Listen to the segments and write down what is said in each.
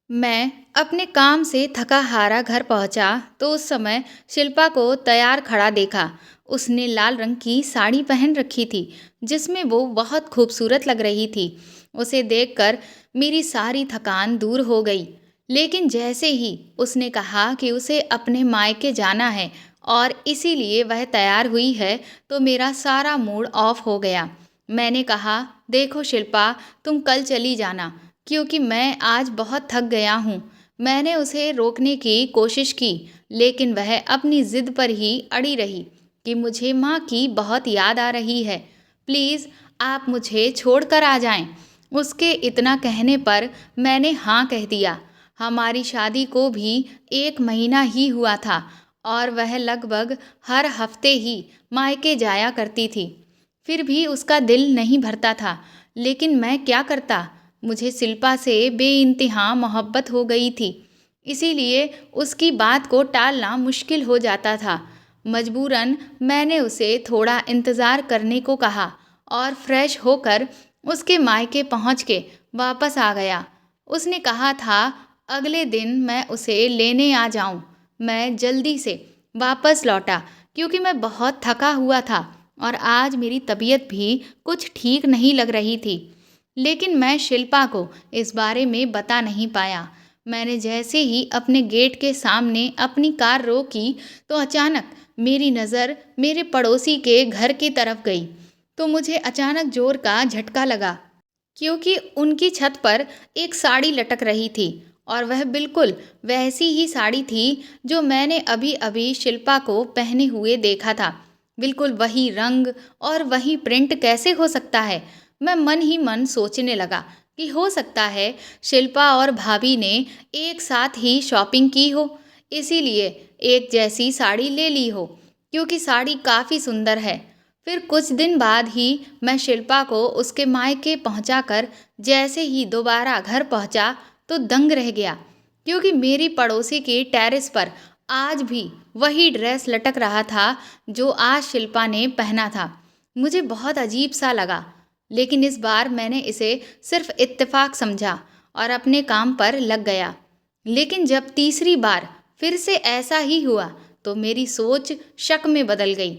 मैं अपने काम से थका हारा घर पहुंचा तो उस समय शिल्पा को तैयार खड़ा देखा। उसने लाल रंग की साड़ी पहन रखी थी जिसमें वो बहुत खूबसूरत लग रही थी। उसे देखकर मेरी सारी थकान दूर हो गई। लेकिन जैसे ही उसने कहा कि उसे अपने मायके जाना है और इसीलिए वह तैयार हुई है तो मेरा सारा मूड ऑफ हो गया। मैंने कहा, देखो शिल्पा, तुम कल चली जाना क्योंकि मैं आज बहुत थक गया हूँ। मैंने उसे रोकने की कोशिश की, लेकिन वह अपनी ज़िद पर ही अड़ी रही कि मुझे माँ की बहुत याद आ रही है। प्लीज़ आप मुझे छोड़कर आ जाएं। उसके इतना कहने पर मैंने हाँ कह दिया। हमारी शादी को भी 1 महीना ही हुआ था और वह लगभग हर हफ्ते ही मायके जाया करती थी। फिर भी उसका दिल नहीं भरता था। लेकिन मैं क्या करता? मुझे शिल्पा से बेइंतहा मोहब्बत हो गई थी, इसीलिए उसकी बात को टालना मुश्किल हो जाता था। मजबूरन मैंने उसे थोड़ा इंतज़ार करने को कहा और फ्रेश होकर उसके मायके पहुंच के वापस आ गया। उसने कहा था अगले दिन मैं उसे लेने आ जाऊं। मैं जल्दी से वापस लौटा क्योंकि मैं बहुत थका हुआ था और आज मेरी तबीयत भी कुछ ठीक नहीं लग रही थी। लेकिन मैं शिल्पा को इस बारे में बता नहीं पाया। मैंने जैसे ही अपने गेट के सामने अपनी कार रोकी तो अचानक मेरी नज़र मेरे पड़ोसी के घर की तरफ गई। तो मुझे अचानक जोर का झटका लगा क्योंकि उनकी छत पर एक साड़ी लटक रही थी और वह बिल्कुल वैसी ही साड़ी थी जो मैंने अभी अभी शिल्पा को पहने हुए देखा था। बिल्कुल वही रंग और वही प्रिंट कैसे हो सकता है? मैं मन ही मन सोचने लगा कि हो सकता है शिल्पा और भाभी ने एक साथ ही शॉपिंग की हो, इसीलिए एक जैसी साड़ी ले ली हो, क्योंकि साड़ी काफ़ी सुंदर है। फिर कुछ दिन बाद ही मैं शिल्पा को उसके मायके पहुंचाकर जैसे ही दोबारा घर पहुंचा तो दंग रह गया, क्योंकि मेरी पड़ोसी के टेरेस पर आज भी वही ड्रेस लटक रहा था जो आज शिल्पा ने पहना था। मुझे बहुत अजीब सा लगा, लेकिन इस बार मैंने इसे सिर्फ इत्तेफाक समझा और अपने काम पर लग गया। लेकिन जब तीसरी बार फिर से ऐसा ही हुआ तो मेरी सोच शक में बदल गई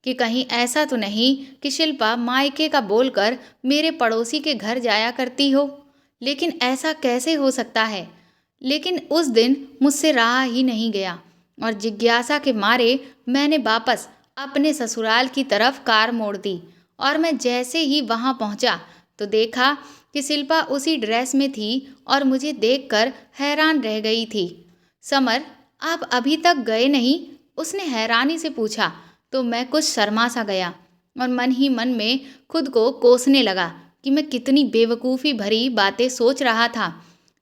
कि कहीं ऐसा तो नहीं कि शिल्पा मायके का बोलकर मेरे पड़ोसी के घर जाया करती हो। लेकिन ऐसा कैसे हो सकता है? लेकिन उस दिन मुझसे रहा ही नहीं गया और जिज्ञासा के मारे मैंने वापस अपने ससुराल की तरफ कार मोड़ दी। और मैं जैसे ही वहां पहुंचा तो देखा कि शिल्पा उसी ड्रेस में थी और मुझे देखकर हैरान रह गई थी। समर, आप अभी तक गए नहीं? उसने हैरानी से पूछा। तो मैं कुछ शर्मा सा गया और मन ही मन में खुद को कोसने लगा कि मैं कितनी बेवकूफ़ी भरी बातें सोच रहा था।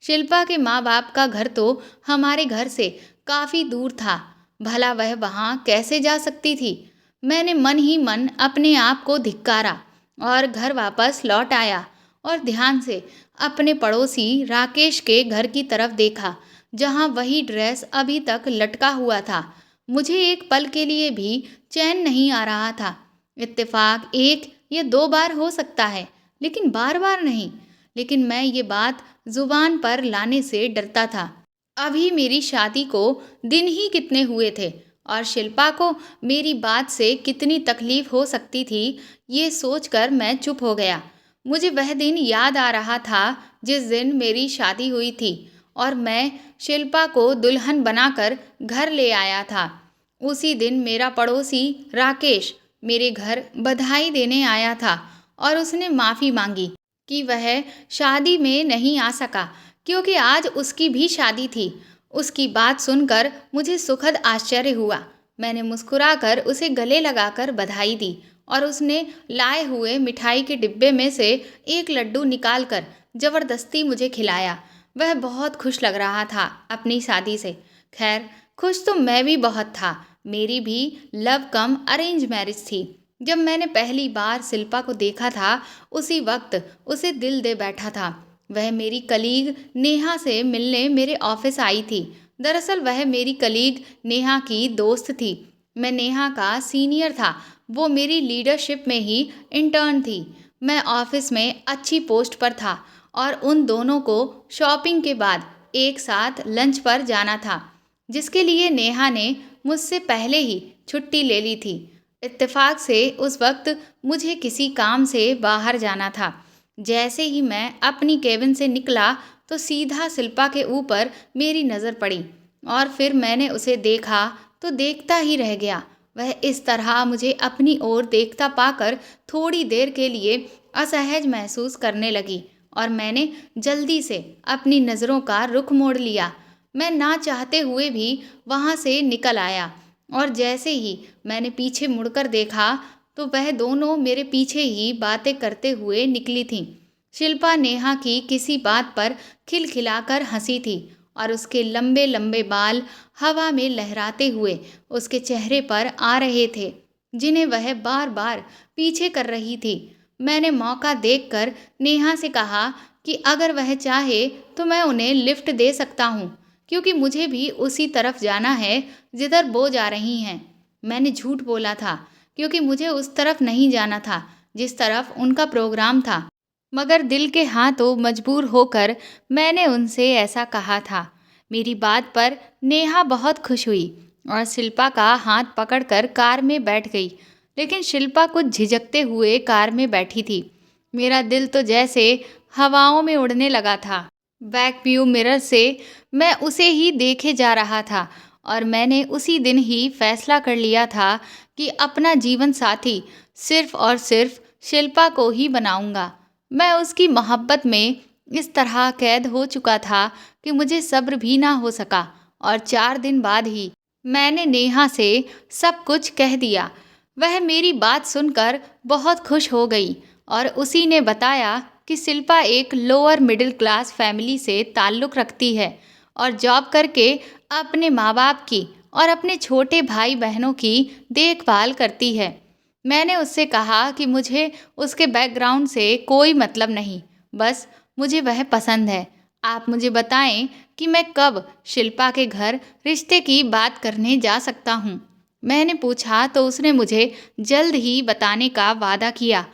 शिल्पा के माँ बाप का घर तो हमारे घर से काफ़ी दूर था। भला वह वहाँ कैसे जा सकती थी? मैंने मन ही मन अपने आप को धिक्कारा और घर वापस लौट आया और ध्यान से अपने पड़ोसी राकेश के घर की तरफ देखा, जहाँ वही ड्रेस अभी तक लटका हुआ था। मुझे एक पल के लिए भी चैन नहीं आ रहा था। इत्तेफाक 1 या 2 बार हो सकता है, लेकिन बार बार नहीं। लेकिन मैं ये बात जुबान पर लाने से डरता था। अभी मेरी शादी को दिन ही कितने हुए थे और शिल्पा को मेरी बात से कितनी तकलीफ हो सकती थी, ये सोचकर मैं चुप हो गया। मुझे वह दिन याद आ रहा था जिस दिन मेरी शादी हुई थी और मैं शिल्पा को दुल्हन बनाकर घर ले आया था। उसी दिन मेरा पड़ोसी राकेश मेरे घर बधाई देने आया था और उसने माफ़ी मांगी कि वह शादी में नहीं आ सका क्योंकि आज उसकी भी शादी थी। उसकी बात सुनकर मुझे सुखद आश्चर्य हुआ। मैंने मुस्कुराकर उसे गले लगाकर बधाई दी और उसने लाए हुए मिठाई के डिब्बे में से एक लड्डू निकालकर जबरदस्ती मुझे खिलाया। वह बहुत खुश लग रहा था अपनी शादी से। खैर, खुश तो मैं भी बहुत था। मेरी भी लव कम अरेंज मैरिज थी। जब मैंने पहली बार शिल्पा को देखा था उसी वक्त उसे दिल दे बैठा था। वह मेरी कलीग नेहा से मिलने मेरे ऑफिस आई थी। दरअसल वह मेरी कलीग नेहा की दोस्त थी। मैं नेहा का सीनियर था, वो मेरी लीडरशिप में ही इंटर्न थी। मैं ऑफिस में अच्छी पोस्ट पर था और उन दोनों को शॉपिंग के बाद एक साथ लंच पर जाना था, जिसके लिए नेहा ने मुझसे पहले ही छुट्टी ले ली थी। इत्तेफाक से उस वक्त मुझे किसी काम से बाहर जाना था। जैसे ही मैं अपनी केबिन से निकला तो सीधा शिल्पा के ऊपर मेरी नज़र पड़ी और फिर मैंने उसे देखा तो देखता ही रह गया। वह इस तरह मुझे अपनी ओर देखता पाकर थोड़ी देर के लिए असहज महसूस करने लगी और मैंने जल्दी से अपनी नज़रों का रुख मोड़ लिया। मैं ना चाहते हुए भी वहाँ से निकल आया और जैसे ही मैंने पीछे मुड़कर देखा तो वह दोनों मेरे पीछे ही बातें करते हुए निकली थीं। शिल्पा नेहा की किसी बात पर खिलखिलाकर हंसी थी और उसके लंबे लंबे बाल हवा में लहराते हुए उसके चेहरे पर आ रहे थे, जिन्हें वह बार बार पीछे कर रही थी। मैंने मौका देखकर नेहा से कहा कि अगर वह चाहे तो मैं उन्हें लिफ्ट दे सकता हूँ, क्योंकि मुझे भी उसी तरफ जाना है जिधर वो जा रही हैं। मैंने झूठ बोला था, क्योंकि मुझे उस तरफ नहीं जाना था जिस तरफ उनका प्रोग्राम था, मगर दिल के हाथों मजबूर होकर मैंने उनसे ऐसा कहा था। मेरी बात पर नेहा बहुत खुश हुई और शिल्पा का हाथ पकड़कर कार में बैठ गई, लेकिन शिल्पा कुछ झिझकते हुए कार में बैठी थी। मेरा दिल तो जैसे हवाओं में उड़ने लगा था। बैक व्यू मिरर से मैं उसे ही देखे जा रहा था और मैंने उसी दिन ही फैसला कर लिया था कि अपना जीवन साथी सिर्फ और सिर्फ शिल्पा को ही बनाऊंगा। मैं उसकी मोहब्बत में इस तरह कैद हो चुका था कि मुझे सब्र भी ना हो सका और 4 दिन बाद ही मैंने नेहा से सब कुछ कह दिया। वह मेरी बात सुनकर बहुत खुश हो गई और उसी ने बताया कि शिल्पा एक लोअर मिडिल क्लास फैमिली से ताल्लुक़ रखती है और जॉब करके अपने माँ बाप की और अपने छोटे भाई बहनों की देखभाल करती है। मैंने उससे कहा कि मुझे उसके बैकग्राउंड से कोई मतलब नहीं, बस मुझे वह पसंद है। आप मुझे बताएं कि मैं कब शिल्पा के घर रिश्ते की बात करने जा सकता हूँ। मैंने पूछा तो उसने मुझे जल्द ही बताने का वादा किया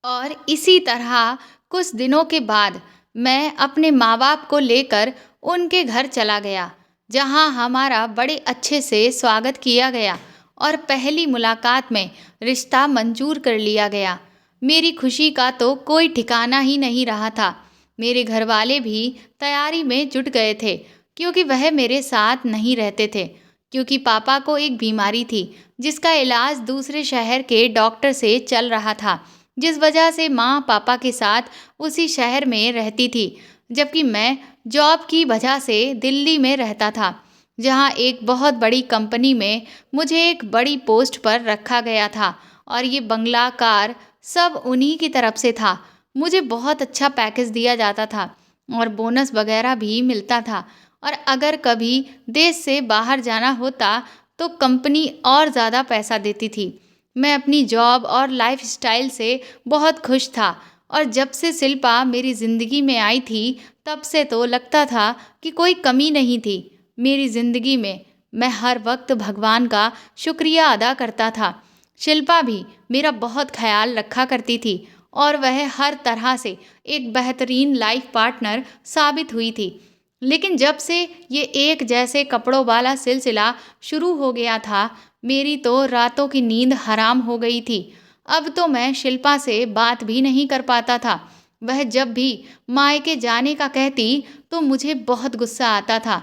और इसी तरह कुछ दिनों के बाद मैं अपने माँ बाप को लेकर उनके घर चला गया, जहाँ हमारा बड़े अच्छे से स्वागत किया गया और पहली मुलाकात में रिश्ता मंजूर कर लिया गया। मेरी खुशी का तो कोई ठिकाना ही नहीं रहा था। मेरे घर वाले भी तैयारी में जुट गए थे, क्योंकि वह मेरे साथ नहीं रहते थे, क्योंकि पापा को एक बीमारी थी जिसका इलाज दूसरे शहर के डॉक्टर से चल रहा था, जिस वजह से माँ पापा के साथ उसी शहर में रहती थी, जबकि मैं जॉब की वजह से दिल्ली में रहता था, जहाँ एक बहुत बड़ी कंपनी में मुझे एक बड़ी पोस्ट पर रखा गया था और ये बंगला कार सब उन्हीं की तरफ से था। मुझे बहुत अच्छा पैकेज दिया जाता था और बोनस वगैरह भी मिलता था और अगर कभी देश से बाहर जाना होता तो कंपनी और ज़्यादा पैसा देती थी। मैं अपनी जॉब और लाइफस्टाइल से बहुत खुश था और जब से शिल्पा मेरी ज़िंदगी में आई थी तब से तो लगता था कि कोई कमी नहीं थी मेरी ज़िंदगी में। मैं हर वक्त भगवान का शुक्रिया अदा करता था। शिल्पा भी मेरा बहुत ख्याल रखा करती थी और वह हर तरह से एक बेहतरीन लाइफ पार्टनर साबित हुई थी। लेकिन जब से ये एक जैसे कपड़ों वाला सिलसिला शुरू हो गया था, मेरी तो रातों की नींद हराम हो गई थी। अब तो मैं शिल्पा से बात भी नहीं कर पाता था। वह जब भी मायके जाने का कहती तो मुझे बहुत गुस्सा आता था।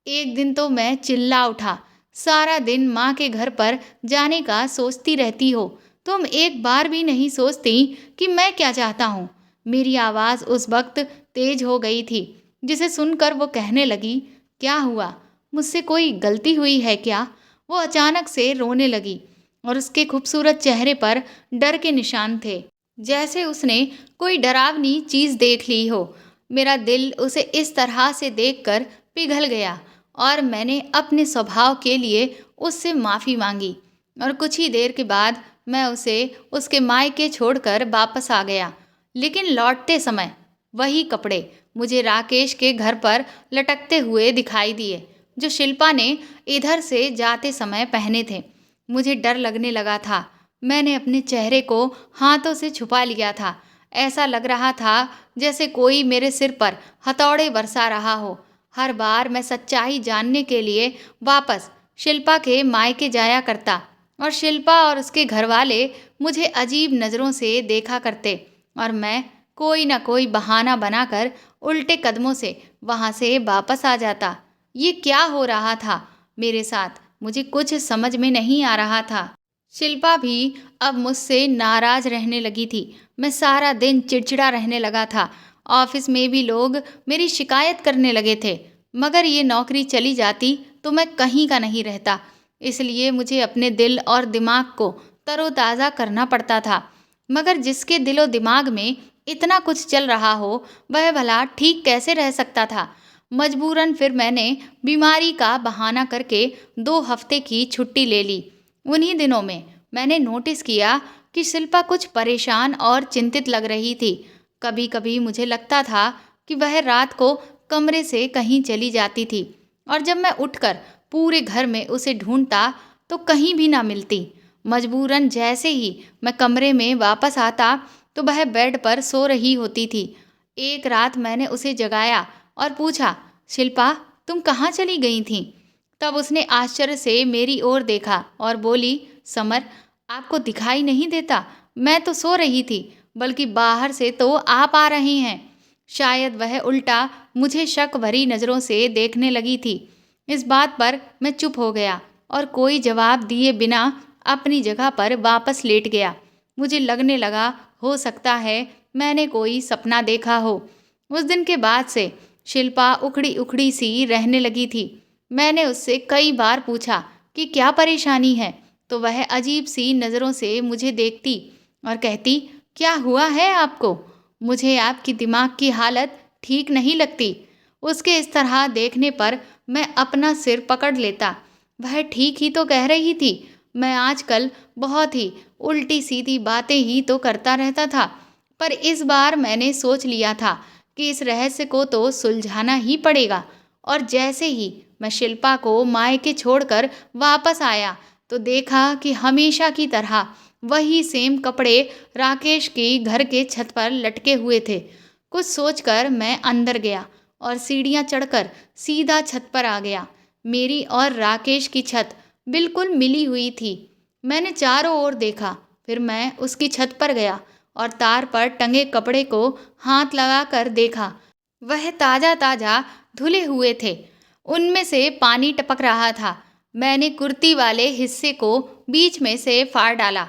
एक दिन तो मैं चिल्ला उठा, सारा दिन माँ के घर पर जाने का सोचती रहती हो, तुम एक बार भी नहीं सोचती कि मैं क्या चाहता हूँ। मेरी आवाज़ उस वक्त तेज हो गई थी, जिसे सुनकर वो कहने लगी, क्या हुआ, मुझसे कोई गलती हुई है क्या? वो अचानक से रोने लगी और उसके खूबसूरत चेहरे पर डर के निशान थे, जैसे उसने कोई डरावनी चीज़ देख ली हो। मेरा दिल उसे इस तरह से देखकर पिघल गया और मैंने अपने स्वभाव के लिए उससे माफ़ी मांगी और कुछ ही देर के बाद मैं उसे उसके मायके छोड़कर वापस आ गया। लेकिन लौटते समय वही कपड़े मुझे राकेश के घर पर लटकते हुए दिखाई दिए, जो शिल्पा ने इधर से जाते समय पहने थे। मुझे डर लगने लगा था। मैंने अपने चेहरे को हाथों से छुपा लिया था। ऐसा लग रहा था जैसे कोई मेरे सिर पर हथौड़े बरसा रहा हो। हर बार मैं सच्चाई जानने के लिए वापस शिल्पा के मायके जाया करता और शिल्पा और उसके घर वाले मुझे अजीब नज़रों से देखा करते और मैं कोई ना कोई बहाना बनाकर उल्टे कदमों से वहां से वापस आ जाता। ये क्या हो रहा था मेरे साथ, मुझे कुछ समझ में नहीं आ रहा था। शिल्पा भी अब मुझसे नाराज रहने लगी थी। मैं सारा दिन चिड़चिड़ा रहने लगा था। ऑफिस में भी लोग मेरी शिकायत करने लगे थे। मगर ये नौकरी चली जाती तो मैं कहीं का नहीं रहता। इसलिए मुझे अपने दिल और दिमाग को तरोताज़ा करना पड़ता था। मगर जिसके दिलो दिमाग में इतना कुछ चल रहा हो, वह भला ठीक कैसे रह सकता था। मजबूरन फिर मैंने बीमारी का बहाना करके 2 हफ्ते की छुट्टी ले ली। उन्हीं दिनों में मैंने नोटिस किया कि शिल्पा कुछ परेशान और चिंतित लग रही थी। कभी कभी मुझे लगता था कि वह रात को कमरे से कहीं चली जाती थी और जब मैं उठकर पूरे घर में उसे ढूंढता तो कहीं भी ना मिलती। मजबूरन जैसे ही मैं कमरे में वापस आता तो वह बेड पर सो रही होती थी। एक रात मैंने उसे जगाया और पूछा, शिल्पा तुम कहाँ चली गई थीं? तब उसने आश्चर्य से मेरी ओर देखा और बोली, समर आपको दिखाई नहीं देता? मैं तो सो रही थी, बल्कि बाहर से तो आप आ रहे हैं। शायद वह उल्टा मुझे शक भरी नज़रों से देखने लगी थी। इस बात पर मैं चुप हो गया और कोई जवाब दिए बिना अपनी जगह पर वापस लेट गया। मुझे लगने लगा हो सकता है मैंने कोई सपना देखा हो। उस दिन के बाद से शिल्पा उखड़ी उखड़ी सी रहने लगी थी। मैंने उससे कई बार पूछा कि क्या परेशानी है, तो वह अजीब सी नज़रों से मुझे देखती और कहती, क्या हुआ है आपको? मुझे आपकी दिमाग की हालत ठीक नहीं लगती। उसके इस तरह देखने पर मैं अपना सिर पकड़ लेता। वह ठीक ही तो कह रही थी। मैं आजकल बहुत ही उल्टी सीधी बातें ही तो करता रहता था, पर इस बार मैंने सोच लिया था कि इस रहस्य को तो सुलझाना ही पड़ेगा। और जैसे ही मैं शिल्पा को मायके छोड़कर वापस आया तो देखा कि हमेशा की तरह वही सेम कपड़े राकेश के घर के छत पर लटके हुए थे। कुछ सोचकर मैं अंदर गया और सीढ़ियां चढ़कर सीधा छत पर आ गया। मेरी और राकेश की छत बिल्कुल मिली हुई थी। मैंने चारों ओर देखा, फिर मैं उसकी छत पर गया और तार पर टंगे कपड़े को हाथ लगाकर देखा। वह ताज़ा ताज़ा धुले हुए थे, उनमें से पानी टपक रहा था। मैंने कुर्ती वाले हिस्से को बीच में से फाड़ डाला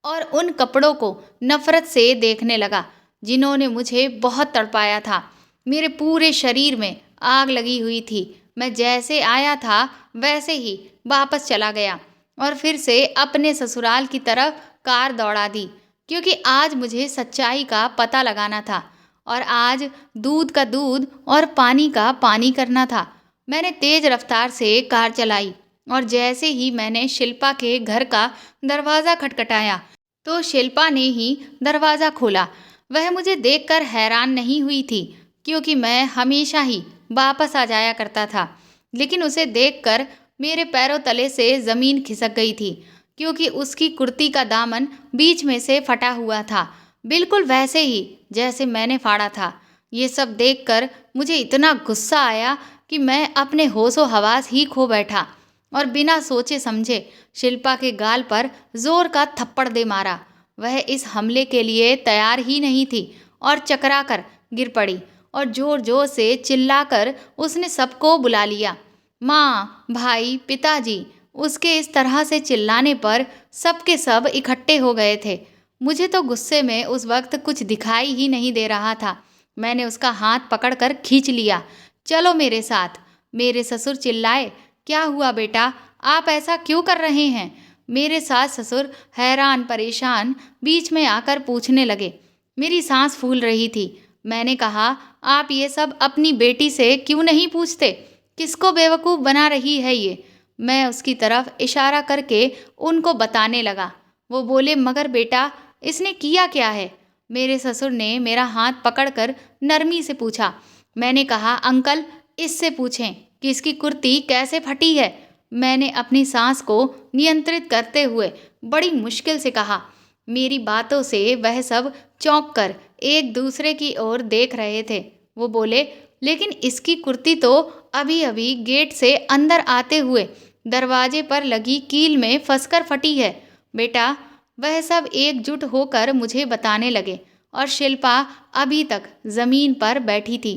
और उन कपड़ों को नफरत से देखने लगा जिन्होंने मुझे बहुत तड़पाया था। मेरे पूरे शरीर में आग लगी हुई थी। मैं जैसे आया था वैसे ही वापस चला गया और फिर से अपने ससुराल की तरफ कार दौड़ा दी, क्योंकि आज मुझे सच्चाई का पता लगाना था और आज दूध का दूध और पानी का पानी करना था। मैंने तेज रफ्तार से कार चलाई और जैसे ही मैंने शिल्पा के घर का दरवाज़ा खटखटाया तो शिल्पा ने ही दरवाज़ा खोला। वह मुझे देखकर हैरान नहीं हुई थी, क्योंकि मैं हमेशा ही वापस आ जाया करता था। लेकिन उसे देखकर मेरे पैरों तले से ज़मीन खिसक गई थी, क्योंकि उसकी कुर्ती का दामन बीच में से फटा हुआ था, बिल्कुल वैसे ही जैसे मैंने फाड़ा था। ये सब देखकर मुझे इतना गुस्सा आया कि मैं अपने होशो हवास ही खो बैठा और बिना सोचे समझे शिल्पा के गाल पर जोर का थप्पड़ दे मारा। वह इस हमले के लिए तैयार ही नहीं थी और चकरा कर गिर पड़ी और जोर जोर से चिल्लाकर उसने सबको बुला लिया। माँ, भाई, पिताजी। उसके इस तरह से चिल्लाने पर सबके सब इकट्ठे हो गए थे। मुझे तो गुस्से में उस वक्त कुछ दिखाई ही नहीं दे रहा था। मैंने उसका हाथ पकड़कर खींच लिया। चलो मेरे साथ। मेरे ससुर चिल्लाए, क्या हुआ बेटा, आप ऐसा क्यों कर रहे हैं? मेरे सास ससुर हैरान परेशान बीच में आकर पूछने लगे। मेरी सांस फूल रही थी। मैंने कहा, आप ये सब अपनी बेटी से क्यों नहीं पूछते? किसको बेवकूफ़ बना रही है ये? मैं उसकी तरफ इशारा करके उनको बताने लगा। वो बोले, मगर बेटा इसने किया क्या है? मेरे ससुर ने मेरा हाथ पकड़कर नरमी से पूछा। मैंने कहा, अंकल इससे पूछें कि इसकी कुर्ती कैसे फटी है। मैंने अपनी सांस को नियंत्रित करते हुए बड़ी मुश्किल से कहा। मेरी बातों से वह सब चौंक कर एक दूसरे की ओर देख रहे थे। वो बोले, लेकिन इसकी कुर्ती तो अभी अभी गेट से अंदर आते हुए दरवाजे पर लगी कील में फंसकर फटी है। बेटा, वह सब एकजुट होकर मुझे बताने लगे और शिल्पा अभी तक जमीन पर बैठी थी।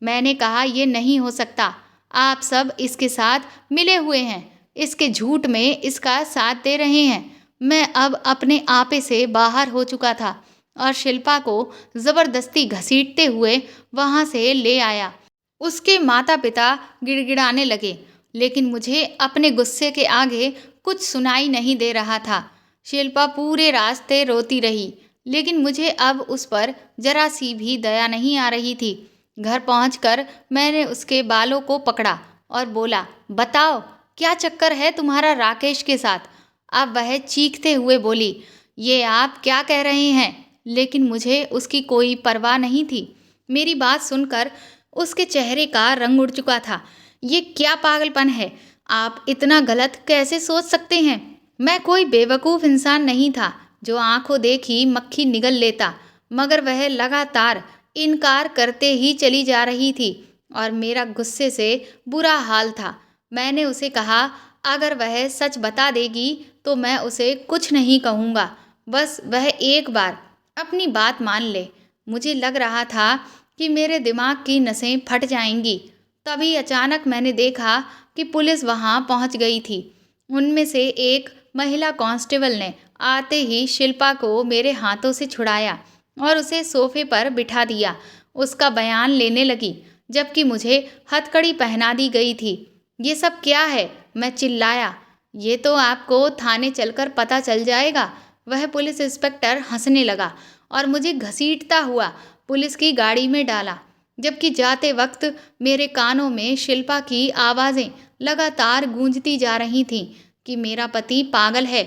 मैंने कहा, ये नहीं हो सकता, आप सब इसके साथ मिले हुए हैं, इसके झूठ में इसका साथ दे रहे हैं। मैं अब अपने आपे से बाहर हो चुका था और शिल्पा को जबरदस्ती घसीटते हुए वहां से ले आया। उसके माता पिता गिड़गिड़ाने लगे, लेकिन मुझे अपने गुस्से के आगे कुछ सुनाई नहीं दे रहा था। शिल्पा पूरे रास्ते रोती रही, लेकिन मुझे अब उस पर जरा सी भी दया नहीं आ रही थी। घर पहुंचकर मैंने उसके बालों को पकड़ा और बोला, बताओ, क्या चक्कर है तुम्हारा राकेश के साथ? अब वह चीखते हुए बोली, ये आप क्या कह रहे हैं? लेकिन मुझे उसकी कोई परवाह नहीं थी। मेरी बात सुनकर उसके चेहरे का रंग उड़ चुका था। ये क्या पागलपन है? आप इतना गलत कैसे सोच सकते हैं? मैं कोई बेवकूफ़ इंसान नहीं था जो आंखों देखी मक्खी निगल लेता, मगर वह लगातार इनकार करते ही चली जा रही थी और मेरा गुस्से से बुरा हाल था। मैंने उसे कहा, अगर वह सच बता देगी तो मैं उसे कुछ नहीं कहूँगा, बस वह एक बार अपनी बात मान ले। मुझे लग रहा था कि मेरे दिमाग की नसें फट जाएंगी। तभी अचानक मैंने देखा कि पुलिस वहां पहुंच गई थी। उनमें से एक महिला कांस्टेबल ने आते ही शिल्पा को मेरे हाथों से छुड़ाया और उसे सोफे पर बिठा दिया। उसका बयान लेने लगी, जबकि मुझे हथकड़ी पहना दी गई थी। ये सब क्या है? मैं चिल्लाया। ये तो आपको थाने चलकर पता चल जाएगा। वह पुलिस इंस्पेक्टर हंसने लगा और मुझे घसीटता हुआ पुलिस की गाड़ी में डाला, जबकि जाते वक्त मेरे कानों में शिल्पा की आवाज़ें लगातार गूंजती जा रही थीं कि मेरा पति पागल है।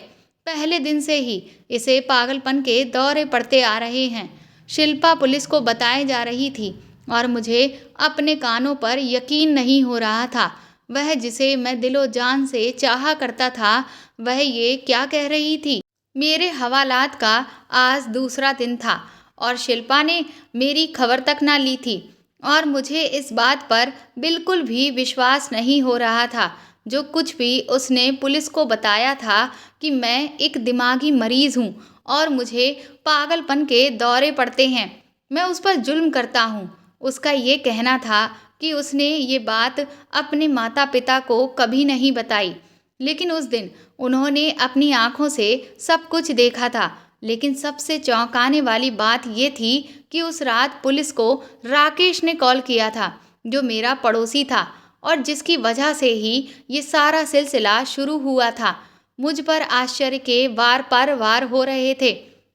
पहले दिन से ही इसे पागलपन के दौरे पड़ते आ रहे हैं। शिल्पा पुलिस को बताए जा रही थी और मुझे अपने कानों पर यकीन नहीं हो रहा था। वह जिसे मैं दिलो जान से चाहा करता था, वह ये क्या कह रही थी? मेरे हवालात का आज दूसरा दिन था और शिल्पा ने मेरी खबर तक ना ली थी और मुझे इस बात पर बिल्कुल भी विश्वास नहीं हो रहा था। जो कुछ भी उसने पुलिस को बताया था कि मैं एक दिमागी मरीज़ हूँ और मुझे पागलपन के दौरे पड़ते हैं, मैं उस पर जुल्म करता हूँ। उसका ये कहना था कि उसने ये बात अपने माता पिता को कभी नहीं बताई, लेकिन उस दिन उन्होंने अपनी आंखों से सब कुछ देखा था। लेकिन सबसे चौंकाने वाली बात ये थी कि उस रात पुलिस को राकेश ने कॉल किया था, जो मेरा पड़ोसी था और जिसकी वजह से ही ये सारा सिलसिला शुरू हुआ था। मुझ पर आश्चर्य के वार पर वार हो रहे थे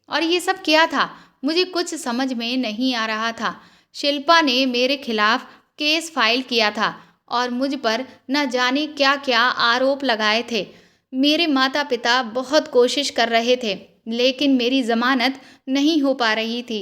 और ये सब क्या था, मुझे कुछ समझ में नहीं आ रहा था। शिल्पा ने मेरे खिलाफ केस फाइल किया था और मुझ पर न जाने क्या क्या आरोप लगाए थे। मेरे माता पिता बहुत कोशिश कर रहे थे, लेकिन मेरी जमानत नहीं हो पा रही थी।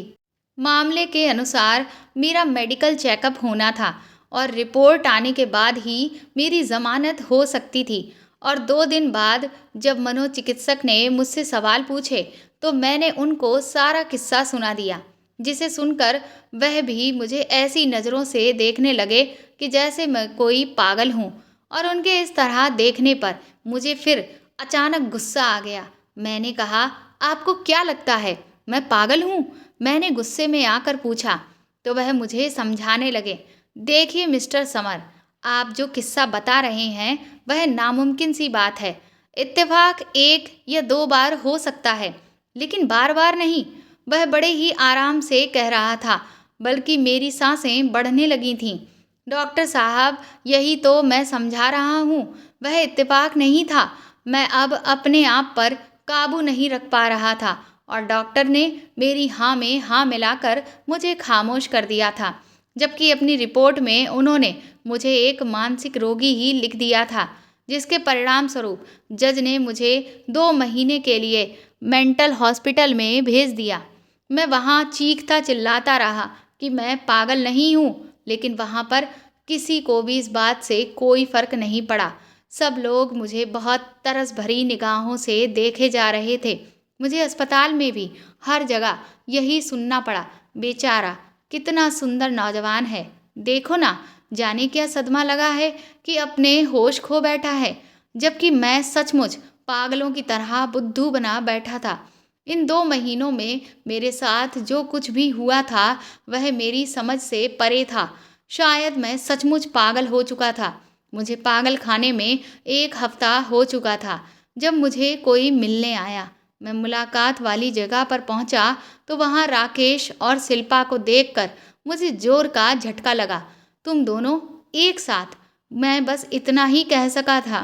मामले के अनुसार मेरा मेडिकल चेकअप होना था और रिपोर्ट आने के बाद ही मेरी जमानत हो सकती थी। और 2 दिन बाद जब मनोचिकित्सक ने मुझसे सवाल पूछे तो मैंने उनको सारा किस्सा सुना दिया, जिसे सुनकर वह भी मुझे ऐसी नज़रों से देखने लगे कि जैसे मैं कोई पागल हूँ। और उनके इस तरह देखने पर मुझे फिर अचानक गुस्सा आ गया। मैंने कहा, आपको क्या लगता है मैं पागल हूँ? मैंने गुस्से में आकर पूछा तो वह मुझे समझाने लगे, देखिए मिस्टर समर, आप जो किस्सा बता रहे हैं वह नामुमकिन सी बात है। इत्तेफाक 1 या 2 बार हो सकता है, लेकिन बार बार नहीं। वह बड़े ही आराम से कह रहा था, बल्कि मेरी सांसें बढ़ने लगी थीं। डॉक्टर साहब, यही तो मैं समझा रहा हूँ, वह इत्तेफाक नहीं था। मैं अब अपने आप पर काबू नहीं रख पा रहा था और डॉक्टर ने मेरी हाँ में हाँ मिलाकर मुझे खामोश कर दिया था, जबकि अपनी रिपोर्ट में उन्होंने मुझे एक मानसिक रोगी ही लिख दिया था, जिसके परिणाम स्वरूप जज ने मुझे 2 महीने के लिए मेंटल हॉस्पिटल में भेज दिया। मैं वहाँ चीखता चिल्लाता रहा कि मैं पागल नहीं हूँ, लेकिन वहाँ पर किसी को भी इस बात से कोई फ़र्क नहीं पड़ा। सब लोग मुझे बहुत तरस भरी निगाहों से देखे जा रहे थे। मुझे अस्पताल में भी हर जगह यही सुनना पड़ा, बेचारा कितना सुंदर नौजवान है, देखो ना, जाने क्या सदमा लगा है कि अपने होश खो बैठा है, जबकि मैं सचमुच पागलों की तरह बुद्धू बना बैठा था। इन 2 महीनों में मेरे साथ जो कुछ भी हुआ था वह मेरी समझ से परे था। शायद मैं सचमुच पागल हो चुका था। मुझे पागल खाने में 1 हफ्ता हो चुका था जब मुझे कोई मिलने आया। मैं मुलाकात वाली जगह पर पहुंचा तो वहां राकेश और शिल्पा को देखकर मुझे जोर का झटका लगा। तुम दोनों एक साथ, मैं बस इतना ही कह सका था।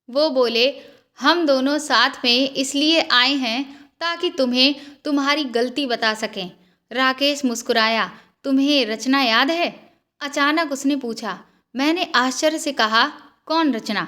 वो बोले, हम दोनों साथ में इसलिए आए हैं ताकि तुम्हें तुम्हारी गलती बता सकें। राकेश मुस्कुराया। तुम्हें रचना याद है? अचानक उसने पूछा। मैंने आश्चर्य से कहा, कौन रचना?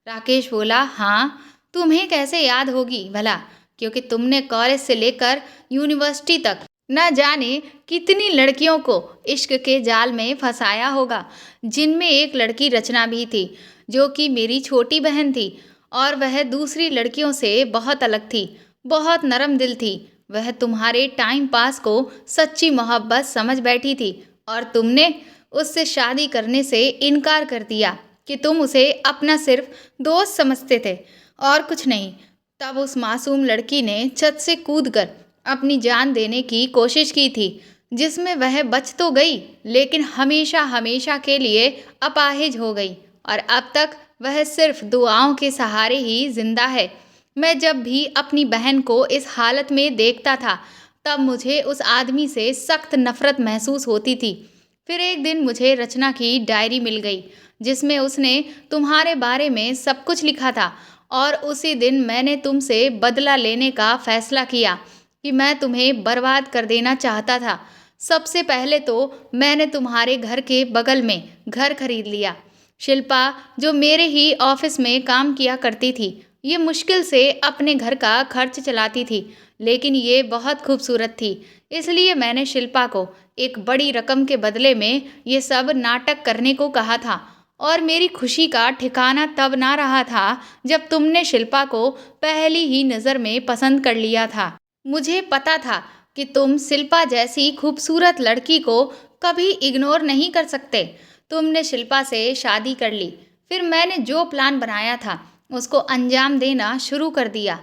राकेश बोला, हाँ, तुम्हें कैसे याद होगी भला, क्योंकि तुमने कॉलेज से लेकर यूनिवर्सिटी तक न जाने कितनी लड़कियों को इश्क के जाल में फंसाया होगा, जिनमें एक लड़की रचना भी थी, जो कि मेरी छोटी बहन थी। और वह दूसरी लड़कियों से बहुत अलग थी, बहुत नरम दिल थी। वह तुम्हारे टाइम पास को सच्ची मोहब्बत समझ बैठी थी और तुमने उससे शादी करने से इनकार कर दिया कि तुम उसे अपना सिर्फ दोस्त समझते थे और कुछ नहीं। तब उस मासूम लड़की ने छत से कूदकर अपनी जान देने की कोशिश की थी, जिसमें वह बच तो गई लेकिन हमेशा हमेशा के लिए अपाहिज हो गई। और अब तक वह सिर्फ दुआओं के सहारे ही जिंदा है। मैं जब भी अपनी बहन को इस हालत में देखता था तब मुझे उस आदमी से सख्त नफरत महसूस होती थी। फिर एक दिन मुझे रचना की डायरी मिल गई, जिसमें उसने तुम्हारे बारे में सब कुछ लिखा था। और उसी दिन मैंने तुमसे बदला लेने का फैसला किया कि मैं तुम्हें बर्बाद कर देना चाहता था। सबसे पहले तो मैंने तुम्हारे घर के बगल में घर खरीद लिया। शिल्पा, जो मेरे ही ऑफिस में काम किया करती थी, ये मुश्किल से अपने घर का खर्च चलाती थी, लेकिन ये बहुत खूबसूरत थी। इसलिए मैंने शिल्पा को एक बड़ी रकम के बदले में ये सब नाटक करने को कहा था। और मेरी खुशी का ठिकाना तब ना रहा था जब तुमने शिल्पा को पहली ही नज़र में पसंद कर लिया था। मुझे पता था कि तुम शिल्पा जैसी खूबसूरत लड़की को कभी इग्नोर नहीं कर सकते। तुमने शिल्पा से शादी कर ली। फिर मैंने जो प्लान बनाया था उसको अंजाम देना शुरू कर दिया।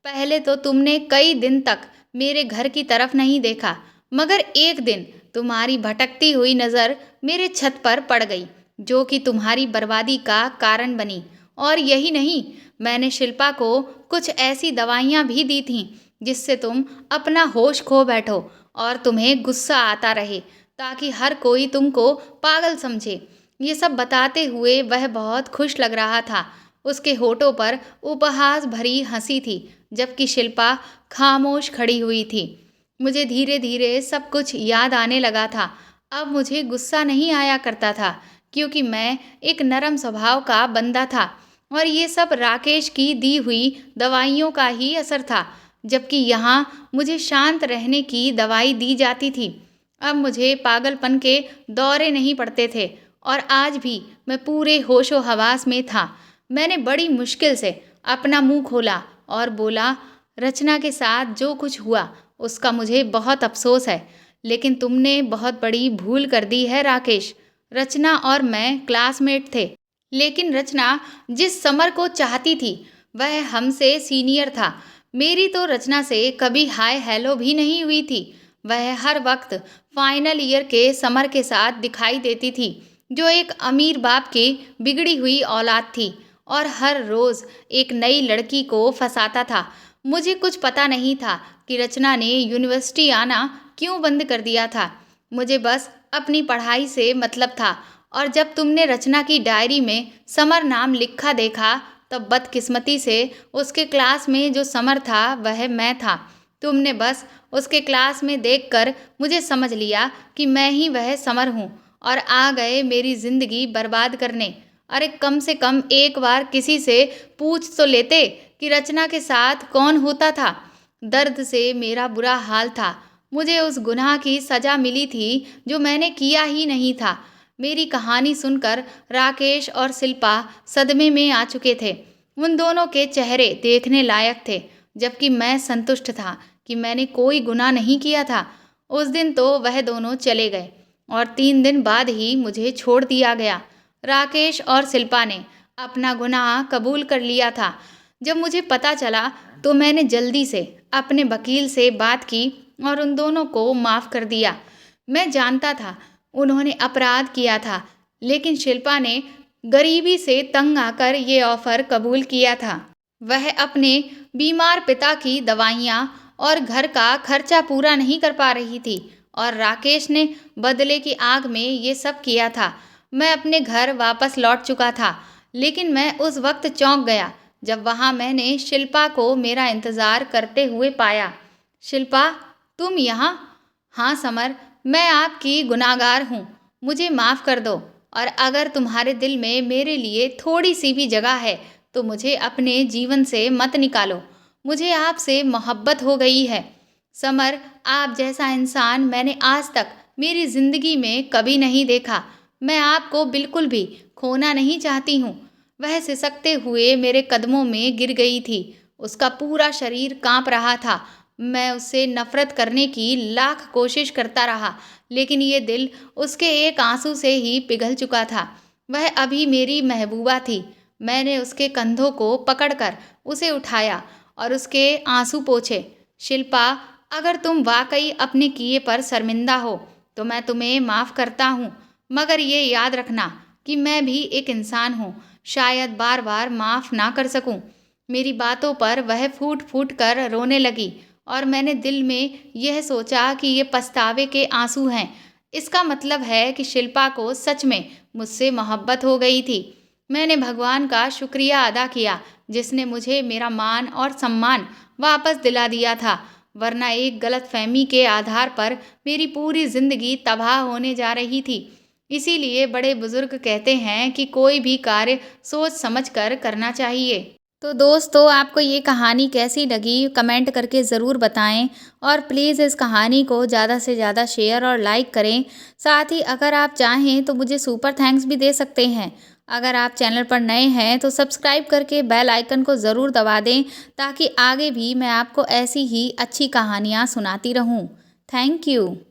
पहले तो तुमने कई दिन तक मेरे घर की तरफ नहीं देखा, मगर एक दिन तुम्हारी भटकती हुई नज़र मेरे छत पर पड़ गई, जो कि तुम्हारी बर्बादी का कारण बनी। और यही नहीं, मैंने शिल्पा को कुछ ऐसी दवाइयाँ भी दी थीं जिससे तुम अपना होश खो बैठो और तुम्हें गुस्सा आता रहे, ताकि हर कोई तुमको पागल समझे। ये सब बताते हुए वह बहुत खुश लग रहा था। उसके होठों पर उपहास भरी हंसी थी, जबकि शिल्पा खामोश खड़ी हुई थी। मुझे धीरे धीरे सब कुछ याद आने लगा था। अब मुझे गुस्सा नहीं आया करता था, क्योंकि मैं एक नरम स्वभाव का बंदा था और ये सब राकेश की दी हुई दवाइयों का ही असर था, जबकि यहाँ मुझे शांत रहने की दवाई दी जाती थी। अब मुझे पागलपन के दौरे नहीं पड़ते थे और आज भी मैं पूरे होशो हवास में था। मैंने बड़ी मुश्किल से अपना मुंह खोला और बोला, रचना के साथ जो कुछ हुआ उसका मुझे बहुत अफसोस है, लेकिन तुमने बहुत बड़ी भूल कर दी है राकेश। रचना और मैं क्लासमेट थे, लेकिन रचना जिस समर को चाहती थी वह हमसे सीनियर था। मेरी तो रचना से कभी हाय हेलो भी नहीं हुई थी। वह हर वक्त फाइनल ईयर के समर के साथ दिखाई देती थी, जो एक अमीर बाप की बिगड़ी हुई औलाद थी, और हर रोज़ एक नई लड़की को फंसाता था। मुझे कुछ पता नहीं था कि रचना ने यूनिवर्सिटी आना क्यों बंद कर दिया था। मुझे बस अपनी पढ़ाई से मतलब था। और जब तुमने रचना की डायरी में समर नाम लिखा देखा, तब बदकिस्मती से उसके क्लास में जो समर था वह मैं था। तुमने बस उसके क्लास में देखकर मुझे समझ लिया कि मैं ही वह समर हूँ और आ गए मेरी ज़िंदगी बर्बाद करने। अरे कम से कम एक बार किसी से पूछ तो लेते कि रचना के साथ कौन होता था। दर्द से मेरा बुरा हाल था। मुझे उस गुनाह की सज़ा मिली थी जो मैंने किया ही नहीं था। मेरी कहानी सुनकर राकेश और शिल्पा सदमे में आ चुके थे। उन दोनों के चेहरे देखने लायक थे, जबकि मैं संतुष्ट था कि मैंने कोई गुनाह नहीं किया था। उस दिन तो वह दोनों चले गए। और 3 दिन बाद ही मुझे छोड़ दिया गया। राकेश और शिल्पा ने अपना गुनाह कबूल कर लिया था। जब मुझे पता चला तो मैंने जल्दी से अपने वकील से बात की और उन दोनों को माफ़ कर दिया। मैं जानता था उन्होंने अपराध किया था, लेकिन शिल्पा ने गरीबी से तंग आकर ये ऑफ़र कबूल किया था। वह अपने बीमार पिता की दवाइयाँ और घर का खर्चा पूरा नहीं कर पा रही थी और राकेश ने बदले की आग में ये सब किया था। मैं अपने घर वापस लौट चुका था, लेकिन मैं उस वक्त चौंक गया जब वहाँ मैंने शिल्पा को मेरा इंतज़ार करते हुए पाया। शिल्पा, तुम यहाँ? हाँ समर, मैं आपकी गुनाहगार हूँ। मुझे माफ़ कर दो और अगर तुम्हारे दिल में मेरे लिए थोड़ी सी भी जगह है तो मुझे अपने जीवन से मत निकालो। मुझे आपसे मोहब्बत हो गई है। समर, आप जैसा इंसान मैंने आज तक मेरी ज़िंदगी में कभी नहीं देखा। मैं आपको बिल्कुल भी खोना नहीं चाहती हूँ। वह सिसकते हुए मेरे कदमों में गिर गई थी। उसका पूरा शरीर कांप रहा था। मैं उससे नफ़रत करने की लाख कोशिश करता रहा, लेकिन ये दिल उसके एक आंसू से ही पिघल चुका था। वह अभी मेरी महबूबा थी। मैंने उसके कंधों को पकड़कर उसे उठाया और उसके आंसू पोंछे। शिल्पा, अगर तुम वाकई अपने किए पर शर्मिंदा हो तो मैं तुम्हें माफ़ करता हूँ, मगर ये याद रखना कि मैं भी एक इंसान हूँ, शायद बार बार माफ़ ना कर सकूँ। मेरी बातों पर वह फूट फूट कर रोने लगी और मैंने दिल में यह सोचा कि ये पछतावे के आंसू हैं। इसका मतलब है कि शिल्पा को सच में मुझसे मोहब्बत हो गई थी। मैंने भगवान का शुक्रिया अदा किया जिसने मुझे मेरा मान और सम्मान वापस दिला दिया था, वरना एक गलतफहमी के आधार पर मेरी पूरी ज़िंदगी तबाह होने जा रही थी। इसीलिए बड़े बुजुर्ग कहते हैं कि कोई भी कार्य सोच समझ कर करना चाहिए। तो दोस्तों, आपको ये कहानी कैसी लगी कमेंट करके ज़रूर बताएं और प्लीज़ इस कहानी को ज़्यादा से ज़्यादा शेयर और लाइक करें। साथ ही अगर आप चाहें तो मुझे सुपर थैंक्स भी दे सकते हैं। अगर आप चैनल पर नए हैं तो सब्सक्राइब करके बेल आइकन को ज़रूर दबा दें ताकि आगे भी मैं आपको ऐसी ही अच्छी कहानियाँ सुनाती रहूँ। Thank you.